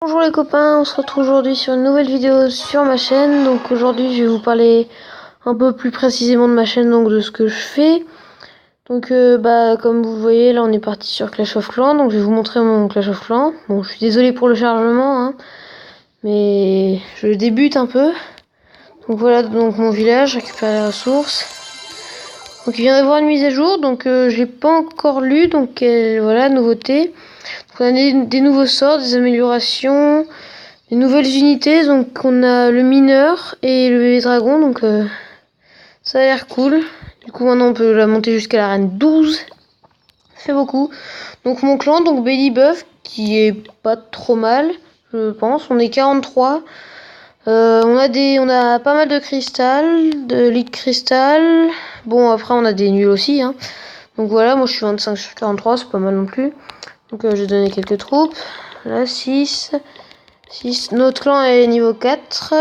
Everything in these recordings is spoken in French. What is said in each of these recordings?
Bonjour les copains, on se retrouve aujourd'hui sur une nouvelle vidéo sur ma chaîne. Donc aujourd'hui je vais vous parler un peu plus précisément de ma chaîne, donc de ce que je fais. Donc comme vous le voyez là on est parti sur Clash of Clans, donc je vais vous montrer mon Clash of Clans. Bon, je suis désolé pour le chargement hein, mais je débute un peu. Donc voilà, donc mon village, récupérer les ressources. Donc il vient d'avoir une mise à jour, donc je l'ai pas encore lu, donc voilà, nouveauté. Donc on a des nouveaux sorts, des améliorations, des nouvelles unités, donc on a le mineur et le bébé dragon, donc ça a l'air cool. Du coup maintenant on peut la monter jusqu'à l'arène 12, ça fait beaucoup. Donc mon clan, donc Belly Buff, qui est pas trop mal, je pense, on est 43. On a pas mal de cristal, de ligue cristal. Bon après on a des nuls aussi hein. Donc voilà, moi je suis 25 sur 43, c'est pas mal non plus. Donc j'ai donné quelques troupes. Là 6. Notre clan est niveau 4.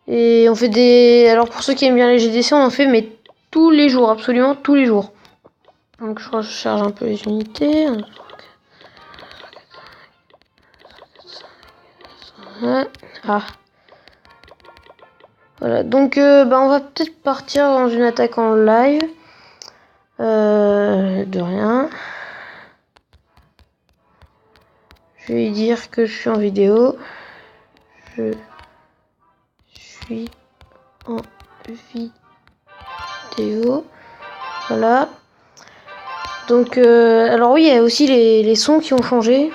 Et on fait des... Alors pour ceux qui aiment bien les GDC, on en fait mais tous les jours, absolument tous les jours. Donc je recharge un peu les unités. Ah. Voilà, donc on va peut-être partir dans une attaque en live. De rien. Je vais dire que je suis en vidéo. Je suis en vidéo. Voilà. Donc, alors oui, il y a aussi les sons qui ont changé.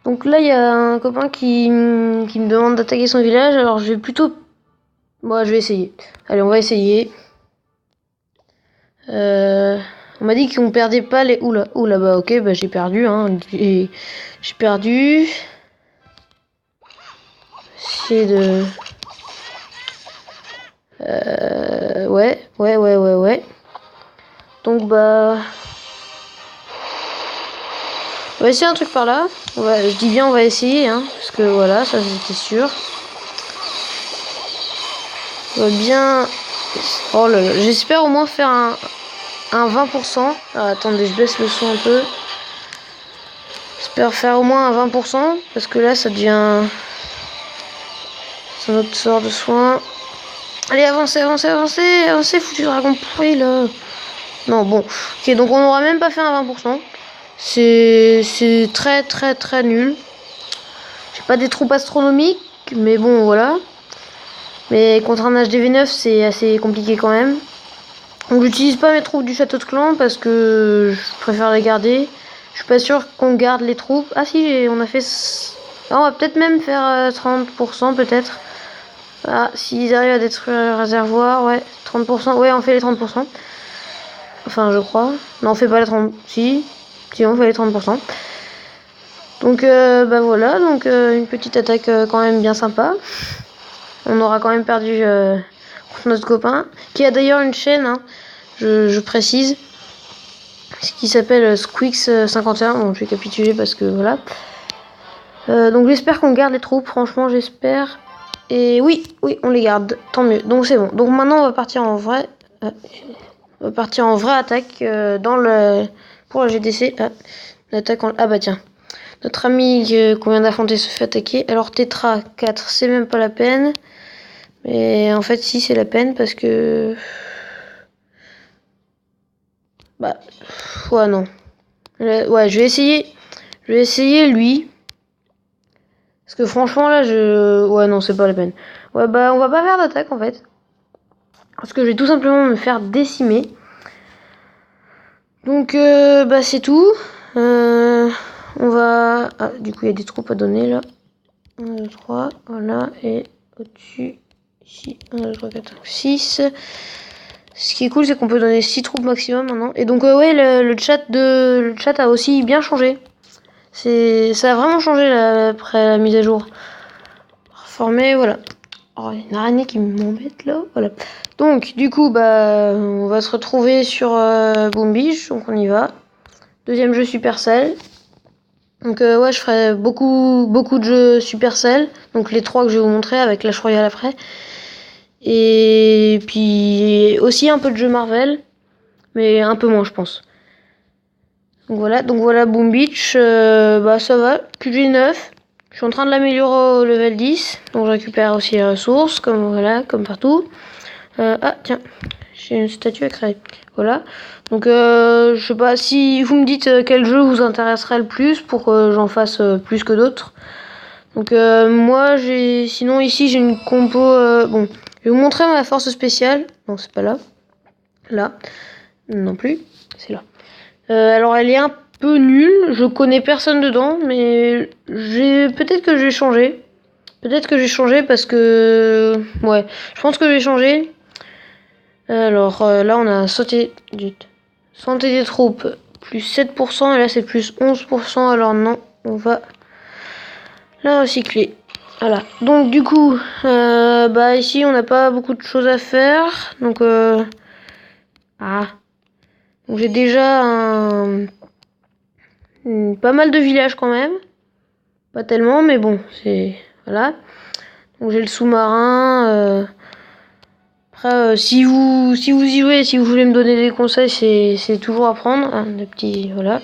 Donc là, il y a un copain qui me demande d'attaquer son village. Alors, je vais plutôt... Bon, je vais essayer. Allez, on va essayer. On m'a dit qu'on perdait pas les... Oula, bah ok, bah j'ai perdu. Hein. J'ai perdu. Essayer de... Ouais. Donc bah... On va essayer un truc par là. Je dis bien on va essayer, hein, parce que voilà, ça c'était sûr. On va bien... Oh là là, j'espère au moins faire un 20%. Ah, attendez, je baisse le son un peu. J'espère faire au moins un 20%, parce que là ça devient... C'est notre sort de soin. Allez, avancez, foutu dragon pourri là. Non, bon. Ok, donc on n'aura même pas fait un 20%. C'est très nul. J'ai pas des troupes astronomiques, mais bon, voilà. Mais contre un HDV9, c'est assez compliqué quand même. Donc j'utilise pas mes troupes du château de clan parce que je préfère les garder. Je suis pas sûr qu'on garde les troupes. Ah si, on a fait... Ah, on va peut-être même faire 30% peut-être. Ah, s'ils arrivent à détruire le réservoir, ouais, 30%. Ouais, on fait les 30%. Enfin, je crois. Non, on fait pas les 30%. Si, on fait les 30%. Donc, voilà. Donc, une petite attaque quand même bien sympa. On aura quand même perdu contre notre copain. Qui a d'ailleurs une chaîne, hein, je précise. Qui s'appelle Squeaks51. Bon, je vais capituler parce que voilà. Donc, j'espère qu'on garde les troupes. Franchement, j'espère. Et oui, on les garde. Tant mieux. Donc, c'est bon. Donc, maintenant, on va partir en vrai. On va partir en vraie attaque pour la GDC. L'attaque en... Ah bah tiens. Notre ami qu'on vient d'affronter se fait attaquer. Alors Tetra 4, c'est même pas la peine. Mais en fait, si, c'est la peine parce que... Bah... Ouais, non. Ouais, je vais essayer lui. Parce que franchement, là, Ouais, non, c'est pas la peine. Ouais, bah, on va pas faire d'attaque, en fait. Parce que je vais tout simplement me faire décimer. Donc, c'est tout. On va... Ah, du coup, il y a des troupes à donner, là. 1, 2, 3, voilà. Et au-dessus, ici, 1, 2, 3, 4, 5, 6. Ce qui est cool, c'est qu'on peut donner 6 troupes maximum, maintenant. Et donc, ouais, le chat a aussi bien changé. Ça a vraiment changé, là, après la mise à jour. Reformé, voilà. Oh, il y a une araignée qui m'embête, là. Voilà. Donc, du coup, on va se retrouver sur Boom Beach. Donc, on y va. Deuxième jeu Supercell. Donc, ouais, je ferai beaucoup de jeux Supercell. Donc, les 3 que je vais vous montrer avec Clash Royale après. Et puis, aussi un peu de jeux Marvel. Mais un peu moins, je pense. Donc voilà Boom Beach, bah ça va, QG 9. Je suis en train de l'améliorer au level 10, donc je récupère aussi les ressources, comme voilà, comme partout. Ah tiens, j'ai une statue à créer. Voilà. Donc je sais pas si vous me dites quel jeu vous intéresserait le plus pour que j'en fasse plus que d'autres. Donc moi sinon ici j'ai une compo. Bon, je vais vous montrer ma force spéciale. Non, c'est pas là. Là non plus, c'est là. Alors elle est un peu nulle, je connais personne dedans, mais peut-être que je vais changer. Peut-être que j'ai changé parce que ouais, je pense que j'ai changé. Alors là on a sauté santé des troupes plus 7% et là c'est plus 11%. Alors non, on va la recycler. Voilà. Donc du coup, bah ici on n'a pas beaucoup de choses à faire. Donc donc j'ai déjà pas mal de villages quand même. Pas tellement, mais bon, c'est voilà. Donc j'ai le sous-marin. Après, si vous y jouez, si vous voulez me donner des conseils, c'est toujours à prendre. Hein, des petits, voilà.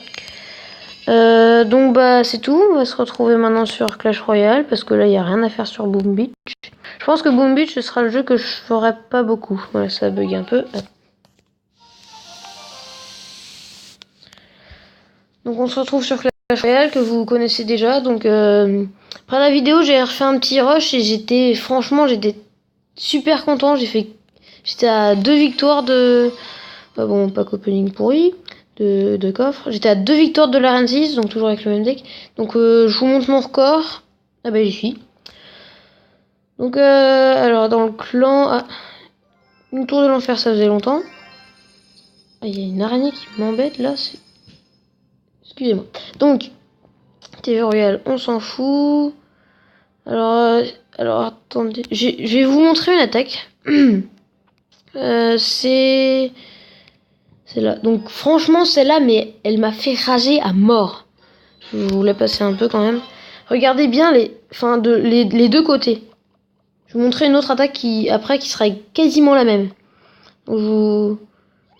Donc bah c'est tout. On va se retrouver maintenant sur Clash Royale parce que là il n'y a rien à faire sur Boom Beach. Je pense que Boom Beach ce sera le jeu que je ferai pas beaucoup. Voilà, ça bug un peu. Donc on se retrouve sur Clash Royale que vous connaissez déjà. Donc après la vidéo j'ai refait un petit rush et j'étais super content. J'étais à 2 victoires de... bon, pas opening pourri, de coffre. J'étais à 2 victoires de l'arène 6, donc toujours avec le même deck. Donc je vous montre mon record. Ah bah j'y suis. Donc alors dans le clan... une tour de l'enfer ça faisait longtemps. Il y a une araignée qui m'embête là. Excusez-moi. Donc, TV Royal, on s'en fout. Alors attendez. Je vais vous montrer une attaque. C'est là. Donc franchement celle-là, mais elle m'a fait rager à mort. Je voulais passer un peu quand même. Regardez bien les deux côtés. Je vais vous montrer une autre attaque qui sera quasiment la même. Donc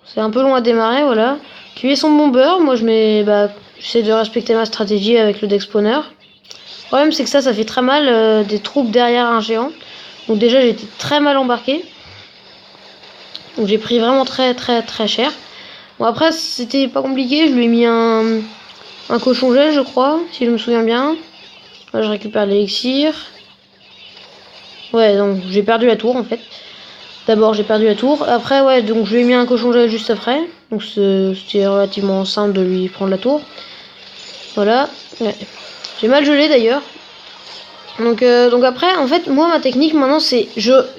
c'est un peu long à démarrer, voilà. Tuer son bomber, moi j'essaie de respecter ma stratégie avec le deck spawner. Le problème c'est que ça fait très mal des troupes derrière un géant. Donc déjà j'étais très mal embarqué. Donc j'ai pris vraiment très très très cher. Bon après c'était pas compliqué, je lui ai mis un cochon gel je crois, si je me souviens bien. Là je récupère l'élixir. Ouais donc j'ai perdu la tour en fait. D'abord j'ai perdu la tour, après ouais donc je lui ai mis un cochon gel juste après. Donc c'était relativement simple de lui prendre la tour. Voilà. Ouais. J'ai mal gelé d'ailleurs. Donc après en fait moi ma technique maintenant c'est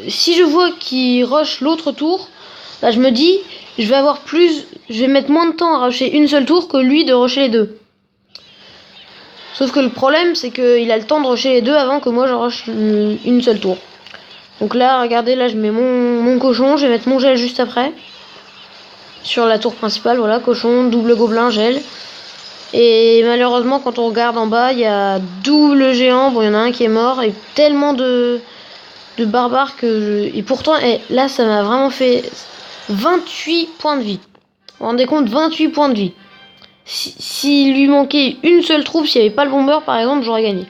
si je vois qu'il rush l'autre tour, bah je me dis je vais mettre moins de temps à rusher une seule tour que lui de rusher les deux. Sauf que le problème c'est qu'il a le temps de rusher les deux avant que moi je rush une seule tour. Donc là regardez, là je mets mon cochon, je vais mettre mon gel juste après. Sur la tour principale, voilà, cochon, double gobelin, gel. Et malheureusement quand on regarde en bas, il y a double géant, bon il y en a un qui est mort et tellement de barbares et pourtant là ça m'a vraiment fait 28 points de vie. Vous vous rendez compte, 28 points de vie. S'il lui manquait une seule troupe, s'il n'y avait pas le bomber par exemple, j'aurais gagné.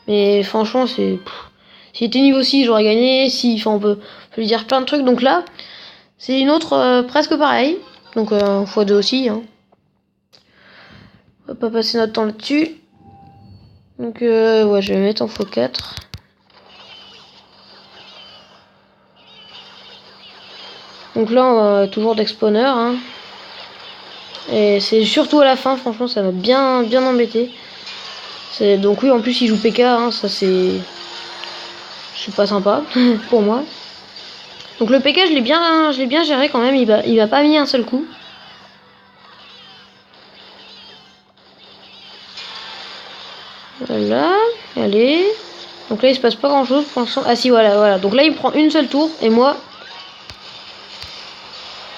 Mais franchement s'il était niveau 6, j'aurais gagné. On peut lui dire plein de trucs. Donc là, c'est une autre presque pareil. Donc x2 aussi. Hein. On va pas passer notre temps là-dessus. Donc ouais, je vais mettre en x4. Donc là, on va toujours d'expawner. Hein. Et c'est surtout à la fin, franchement, ça va bien embêter. Donc oui, en plus, il joue PK. Hein, ça, c'est pas sympa pour moi. Donc le PK, je l'ai bien géré quand même. Il va pas mis un seul coup. Voilà, allez. Donc là il se passe pas grand chose pour l'instant. Ah si, voilà. Donc là il prend une seule tour et moi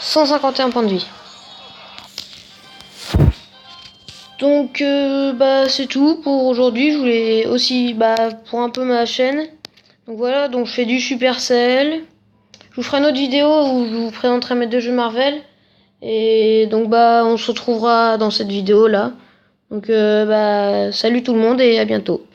151 points de vie. Donc bah c'est tout pour aujourd'hui. Je voulais aussi pour un peu ma chaîne. Donc voilà, donc je fais du Supercell. Je vous ferai une autre vidéo où je vous présenterai mes deux jeux Marvel. Et donc bah on se retrouvera dans cette vidéo là. Donc bah salut tout le monde et à bientôt.